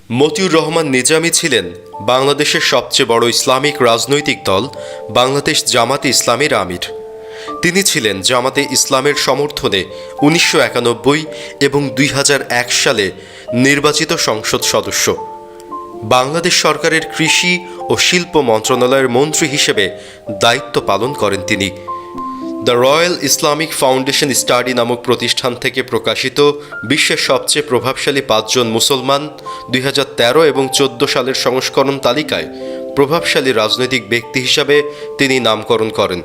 মতিউর রহমান নিজামী ছিলেন বাংলাদেশের সবচেয়ে বড় ইসলামিক রাজনৈতিক দল বাংলাদেশ জামাতে ইসলামীর আমির। তিনি ছিলেন জামাতে ইসলামের সমর্থনে ১৯৯১ এবং ২০০১ সালে নির্বাচিত সংসদ সদস্য। বাংলাদেশ সরকারের কৃষি ও শিল্প মন্ত্রণালয়ের মন্ত্রী হিসেবে দায়িত্ব পালন করেন তিনি। The royal Islamic foundation study নামক প্রতিষ্ঠান থেকে প্রকাশিত বিশ্বের সবচেয়ে প্রভাবশালী ৫ জন মুসলমান ২০১৩ এবং ২০১৪ সালের সংস্করণ তালিকায় প্রভাবশালী রাজনৈতিক ব্যক্তি হিসাবে তিনি নামকরণ করেন।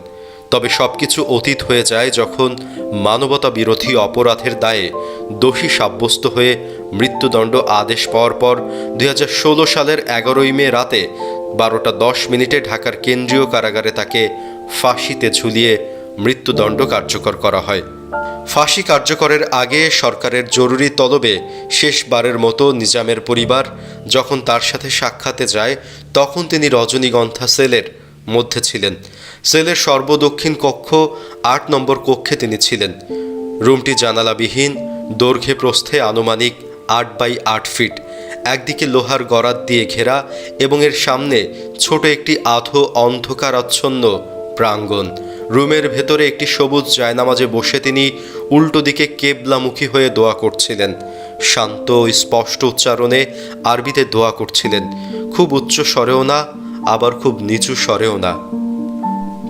তবে সবকিছু অতীত হয়ে যায় যখন মানবতা বিরোধী অপরাধের দায়ে দোষী সাব্যস্ত হয়ে মৃত্যুদণ্ড আদেশ পাওয়ার পর ২০১৬ সালের ১১ মে রাতে ১২টা ১০ ঢাকার কেন্দ্রীয় কারাগারে তাকে ফাঁসিতে ঝুলিয়ে মৃত্যুদণ্ড কার্যকর করা হয়। ফাঁসি কার্যকরের আগে সরকারের জরুরি তলবে শেষবারের মতো নিজামের পরিবার যখন তার সাথে সাক্ষাতে যায়, তখন তিনি রজনীগন্ধা সেলের মধ্যে ছিলেন। সেলের সর্বদক্ষিণ কক্ষ ৮ নম্বর কক্ষে তিনি ছিলেন। রুমটি জানালাবিহীন, দৈর্ঘ্যে প্রস্থে আনুমানিক ৮x৮ ফিট, একদিকে লোহার গরাদ দিয়ে ঘেরা এবং এর সামনে ছোট একটি আধো অন্ধকারাচ্ছন্ন প্রাঙ্গণ। রুমের ভেতরে একটি সবুজ জায়নামাজে বসে তিনি উল্টো দিকে কেবলামুখী হয়ে দোয়া করছিলেন। শান্ত স্পষ্ট উচ্চারণে আরবিতে দোয়া করছিলেন, খুব উচ্চ স্বরেও না, আবার খুব নিচু স্বরেও না।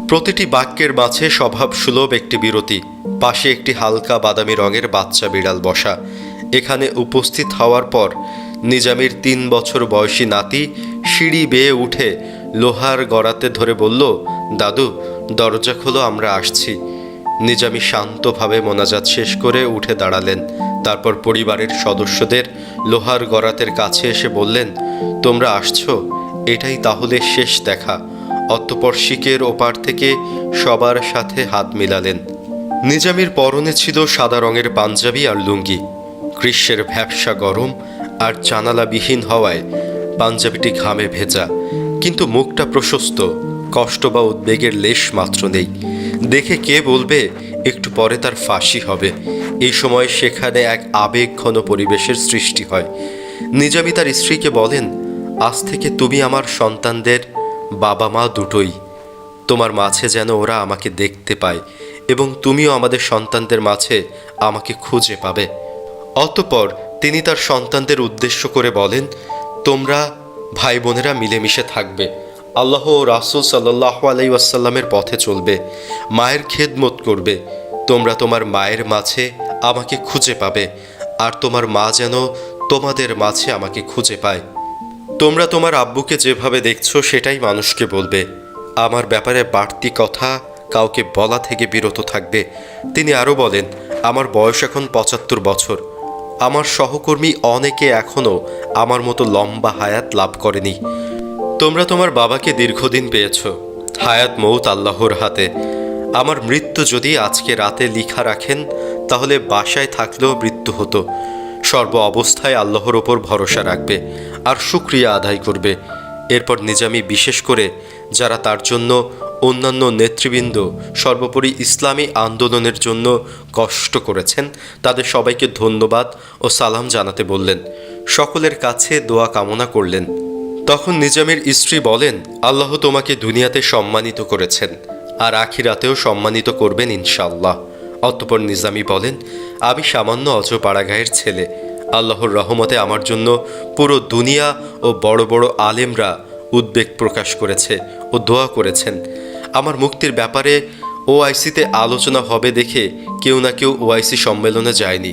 প্রতিটি বাক্যের মাঝে স্বভাবসুলভ একটি বিরতি। পাশে একটি হালকা বাদামি রঙের বাচ্চা বিড়াল বসা। এখানে উপস্থিত হওয়ার পর নিজামীর ৩ বছর বয়সী নাতি সিঁড়ি বেয়ে উঠে লোহার গড়াতে ধরে বলল, দাদু দরজা খোলো, আমরা আসছি। নিজামী শান্তভাবে মোনাজাত শেষ করে উঠে দাঁড়ালেন। তারপর পরিবারের সদস্যদের লোহার গড়াতের কাছে এসে বললেন, তোমরা আসছো, এটাই তাহলে শেষ দেখা। অতঃপর শিকের ওপার থেকে সবার সাথে হাত মিলালেন। নিজামীর পরনে ছিল সাদা রঙের পাঞ্জাবি আর লুঙ্গি। গ্রীষ্মের ভ্যাপসা গরম আর জানালাবিহীন হওয়ায় পাঞ্জাবিটি ঘামে ভেজা, কিন্তু মুখটা প্রশস্ত, কষ্ট বা উদ্বেগের লেশ মাত্র নেই। দেখে কে বলবে একটু পরে তার ফাঁসি হবে। এই সময় সেখানে এক আবেগঘন পরিবেশের সৃষ্টি হয়। নিজামী তার স্ত্রীকে বলেন, আজ থেকে তুমি আমার সন্তানদের বাবা মা দুটোই। তোমার মাঝে যেন ওরা আমাকে দেখতে পায় এবং তুমিও আমাদের সন্তানদের মাঝে আমাকে খুঁজে পাবে। অতঃপর তিনি তার সন্তানদের উদ্দেশ্য করে বলেন, তোমরা ভাই বোনেরা মিলেমিশে থাকবে, আল্লাহ ও রাসূল সাল্লাল্লাহু আলাইহি ওয়াসাল্লামের পথে চলবে, মায়ের খেদমত করবে। তোমরা তোমার মায়ের মাঝে আমাকে খুঁজে পাবে, আর তোমার মা যেন তোমাদের মাঝে আমাকে খুঁজে পায়। তোমরা তোমার আব্বুকে যেভাবে দেখছো সেটাই মানুষকে বলবে। আমার ব্যাপারে বাড়তি কথা কাউকে বলা থেকে বিরত থাকবে। তিনি আরও বলেন, আমার বয়স এখন ৭৫ বছর। আমার সহকর্মী অনেকে এখনও আমার মতো লম্বা হায়াত লাভ করেনি। তোমরা তোমার বাবাকে দীর্ঘদিন পেয়েছ। হায়াত মৌত আল্লাহর হাতে। আমার মৃত্যু যদি আজকে রাতে লিখা রাখেন, তাহলে বাসায় থাকলেও মৃত্যু হতো। সর্ব অবস্থায় আল্লাহর ওপর ভরসা রাখবে আর শুকরিয়া আদায় করবে। এরপর নিজামী বিশেষ করে যারা তার জন্য, অন্যান্য নেতৃবৃন্দ, সর্বোপরি ইসলামী আন্দোলনের জন্য কষ্ট করেছেন, তাদের সবাইকে ধন্যবাদ ও সালাম জানাতে বললেন। সকলের কাছে দোয়া কামনা করলেন। তখন নিজামীর স্ত্রী বলেন, আল্লাহ তোমাকে দুনিয়াতে সম্মানিত করেছেন আর আখিরাতেও সম্মানিত করবেন ইনশাআল্লাহ। অতঃপর নিজামী বলেন, আমি সামান্য অজপাড়াগাঁয়ের ছেলে। আল্লাহর রহমতে আমার জন্য পুরো দুনিয়া ও বড় বড় আলেমরা উদ্বেগ প্রকাশ করেছে ও দোয়া করেছেন। আমার মুক্তির ব্যাপারে ওআইসিতে আলোচনা হবে দেখে কেউ না কেউ ওআইসি সম্মেলনে যায়নি।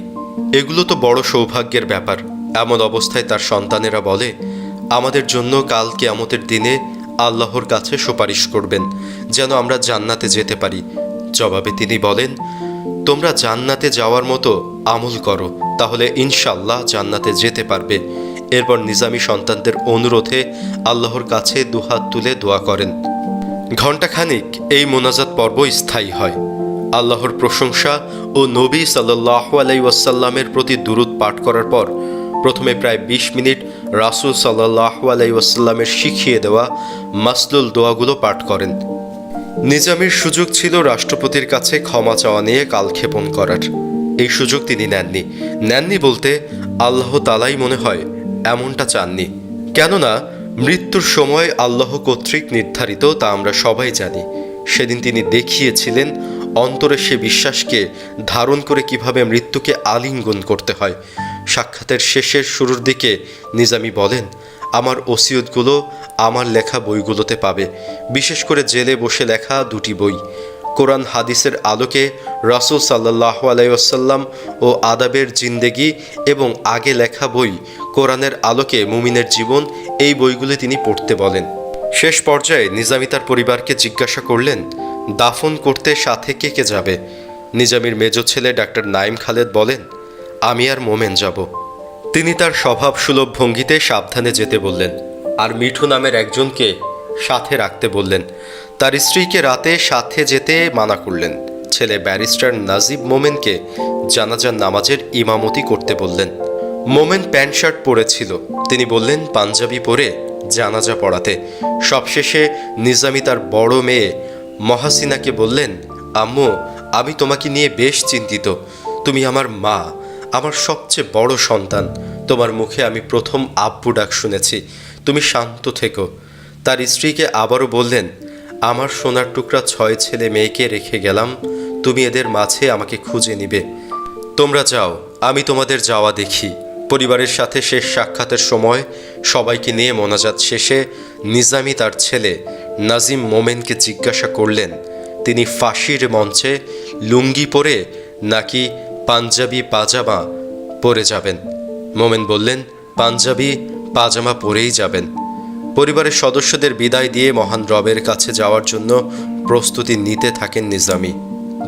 এগুলো তো বড় সৌভাগ্যের ব্যাপার। এমন অবস্থায় তার সন্তানেরা বলে, আমাদের জন্য কাল কিয়ামতের দিনে আল্লাহর কাছে সুপারিশ করবেন যেন আমরা জান্নাতে যেতে পারি। জবাবে তিনি বলেন, তোমরা জান্নাতে যাওয়ার মতো আমল করো, তাহলে ইনশাআল্লাহ জান্নাতে যেতে পারবে। এরপর নিজামী সন্তানদের অনুরোধে আল্লাহর কাছে দুহাত তুলে দোয়া করেন। ঘণ্টাখানিক এই মোনাজাত পর্ব স্থায়ী হয়। আল্লাহর প্রশংসা ও নবী সাল্লাল্লাহু আলাইহি ওয়াসাল্লামের প্রতি দুরূদ পাঠ করার পর প্রথমে প্রায় ২০ মিনিট রাসূল সাল্লাল্লাহু আলাইহি ওয়াসাল্লামের শিখিয়ে দেওয়া মাসলুল দোয়াগুলো পাঠ করেন। নিজামীর সুযোগ ছিল রাষ্ট্রপতির কাছে ক্ষমা চাওয়া নিয়ে কালক্ষেপণ করার। এই সুযোগ তিনি নেননি বলতে আল্লাহ তাআলাই মনে হয় এমনটা চাননি। কেননা মৃত্যুর সময় আল্লাহ কর্তৃক নির্ধারিত, তা আমরা সবাই জানি। সেদিন তিনি দেখিয়েছিলেন অন্তরে সে বিশ্বাসকে ধারণ করে কিভাবে মৃত্যুকে আলিঙ্গন করতে হয়। সাক্ষাতের শেষের শুরুর দিকে নিজামী বলেন, আমার ওসিয়তগুলো আমার লেখা বইগুলোতে পাবে, বিশেষ করে জেলে বসে লেখা 2টি বই। কোরআন হাদিসের আলোকে রাসূল সাল্লাল্লাহু আলাইহি ওয়াসাল্লাম ও আদাবের জিন্দেগি এবং আগে লেখা বই কোরআনের আলোকে মুমিনের জীবন, এই বইগুলো তিনি পড়তে বলেন। শেষ পর্যায়ে নিজামী তার পরিবারকে জিজ্ঞাসা করলেন, দাফন করতে সাথে কে কে যাবে? নিজামীর মেজ ছেলে ডাক্তার নাইম খালেদ বলেন, আমি আর মোমেন যাব। তিনি তার স্বভাব সুলভ ভঙ্গিতে সাবধানে যেতে বললেন, আর মিঠু নামের একজনকে সাথে রাখতে বললেন। তার স্ত্রীকে রাতে সাথে যেতে মানা করলেন। ছেলে ব্যারিস্টার নাজিব মোমেনকে জানাজার নামাজের ইমামতি করতে বললেন। মোমেন প্যান্ট শার্ট পরেছিল, তিনি বললেন পাঞ্জাবি পরে জানাজা পড়াতে। সবশেষে নিজামী তার বড় মেয়ে মহাসিনাকে বললেন, আম্মু, আমি তোমাকে নিয়ে বেশ চিন্তিত। তুমি আমার মা, আমার সবচেয়ে বড় সন্তান। তোমার মুখে আমি প্রথম আব্বু ডাক শুনেছি। তুমি শান্ত থেকো। তার স্ত্রীকে আবারও বললেন, আমার সোনার টুকরা 6 ছেলে মেয়েকে রেখে গেলাম, তুমি এদের মাঝে আমাকে খুঁজে নিবে। তোমরা যাও, আমি তোমাদের যাওয়া দেখি। পরিবারের সাথে শেষ সাক্ষাতের সময় সবাইকে নিয়ে মোনাজাত শেষে নিজামী তার ছেলে নাজিম মোমেনকে জিজ্ঞাসা করলেন, তিনি ফাঁসির মঞ্চে লুঙ্গি পরে নাকি পাঞ্জাবি পাজামা পরে যাবেন? মোমেন বললেন, পাঞ্জাবি পাজামা পরেই যাবেন। পরিবারের সদস্যদের বিদায় দিয়ে মহান রবের কাছে যাওয়ার জন্য প্রস্তুতি নিতে থাকেন নিজামী।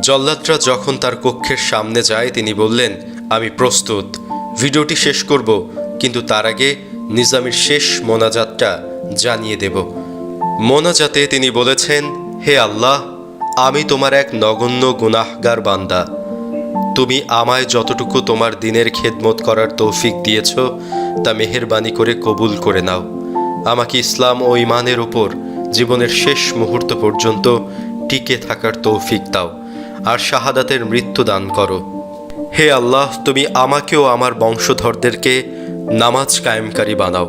জল্লাদরা যখন তার কক্ষের সামনে যায় তিনি বললেন, আমি প্রস্তুত, ভিডিওটি শেষ করব, কিন্তু তার আগে নিজামীর শেষ মোনাজাতটা জানিয়ে দেব। মোনাজাতে তিনি বলেছেন, হে আল্লাহ, আমি তোমার এক নগণ্য গুনাহগার বান্দা। তুমি আমায় যতটুকু তোমার দিনের খেদমত করার তৌফিক দিয়েছ তা মেহেরবানি করে কবুল করে নাও। আমাকে ইসলাম ও ইমানের উপর জীবনের শেষ মুহূর্ত পর্যন্ত টিকে থাকার তৌফিক দাও, আর শাহাদাতের মৃত্যু দান করো। হে আল্লাহ, তুমি আমাকেও আমার বংশধরদেরকে নামাজ কায়েমকারী বানাও,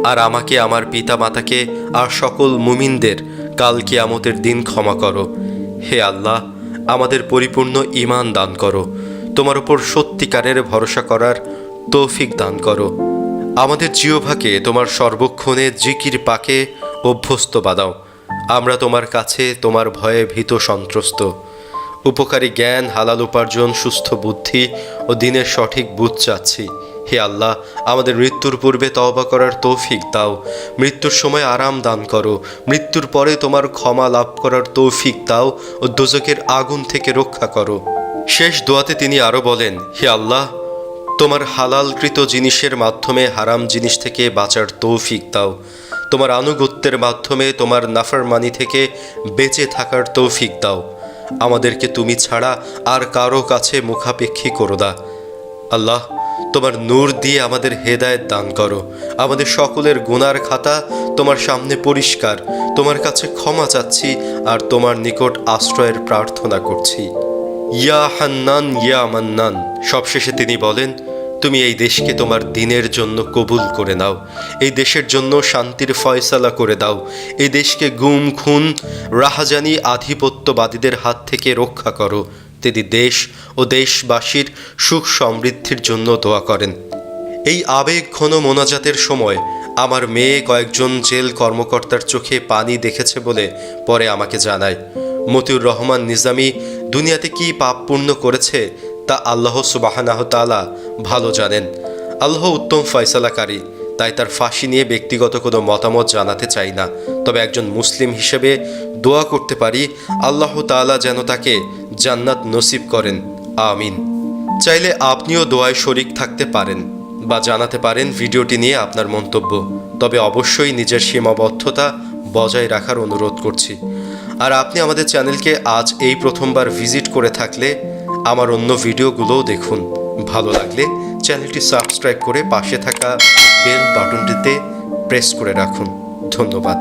আর আমাকে, আমার পিতা মাতাকে আর সকল মুমিনদের কাল কিয়ামতের দিন ক্ষমা করো। হে আল্লাহ, আমাদের পরিপূর্ণ ঈমান দান করো, তোমার উপর সত্যিকারের ভরসা করার তৌফিক দান করো। আমাদের জিহ্বাকে তোমার সর্বক্ষণে জিকির পাকে অভ্যস্ত বানাও। আমরা তোমার কাছে তোমার ভয়ে ভীত সন্ত্রস্ত। উপকারী জ্ঞান, হালাল উপার্জন, সুস্থ বুদ্ধি ও দিনের সঠিক বুঝ চাচ্ছি। হে আল্লাহ, আমাদের মৃত্যুর পূর্বে তওবা করার তৌফিক দাও। মৃত্যুর সময় আরাম দান করো। মৃত্যুর পরে তোমার ক্ষমা লাভ করার তৌফিক দাও ও দোজখের আগুন থেকে রক্ষা করো। শেষ দোয়াতে তিনি আরও বলেন, হে আল্লাহ, তোমার হালালকৃত জিনিসের মাধ্যমে হারাম জিনিস থেকে বাঁচার তৌফিক দাও। তোমার আনুগত্যের মাধ্যমে তোমার নাফরমানি থেকে বেঁচে থাকার তৌফিক দাও। আমাদেরকে তুমি ছাড়া আর কারো কাছে মুখাপেক্ষী করো না। আল্লাহ, তোমার নূর দিয়ে আমাদের হেদায়েত দান করো। আমাদের সকলের গুনার খাতা তোমার সামনে পরিষ্কার। তোমার কাছে ক্ষমা চাচ্ছি আর তোমার নিকট আশ্রয়ের প্রার্থনা করছি। ইয়া হান্নান ইয়া মান্নান। সবশেষে তিনি বলেন, তুমি এই দেশকে তোমার দিনের জন্য কবুল করে নাও। এই দেশের জন্য শান্তির ফয়সালা করে দাও। এই দেশকে গুম, খুন, রাহাজানি, আধিপত্যবাদীদের হাত থেকে রক্ষা করো। তিনি দেশ ও দেশবাসীর সুখ সমৃদ্ধির জন্য দোয়া করেন। এই আবেগ ঘন মোনাজাতের সময় আমার মেয়ে কয়েকজন জেল কর্মকর্তার চোখে পানি দেখেছে বলে পরে আমাকে জানায়। মতিউর রহমান নিজামী দুনিয়াতে কি পাপ পূর্ণ করেছে তা আল্লাহ সুবহানাহু ওয়া তাআলা ভালো জানেন। আল্লাহ উত্তম ফয়সালাকারী, তাই তার ফাঁসি নিয়ে ব্যক্তিগত কোনো মতামত জানাতে চাই না। তবে একজন মুসলিম হিসেবে দোয়া করতে পারি, আল্লাহ তাআলা যেন তাকে জান্নাত নসিব করেন, আমিন। চাইলে আপনিও দোয়ায় শরিক থাকতে পারেন বা জানাতে পারেন ভিডিওটি নিয়ে আপনার মন্তব্য। তবে অবশ্যই নিজের সীমাবদ্ধতা বজায় রাখার অনুরোধ করছি। আর আপনি আমাদের চ্যানেলকে আজ এই প্রথমবার ভিজিট করে থাকলে আমার অন্য ভিডিওগুলোও দেখুন। ভালো লাগলে চ্যানেলটি সাবস্ক্রাইব করে পাশে থাকা বেল বাটনটিতে প্রেস করে রাখুন। ধন্যবাদ।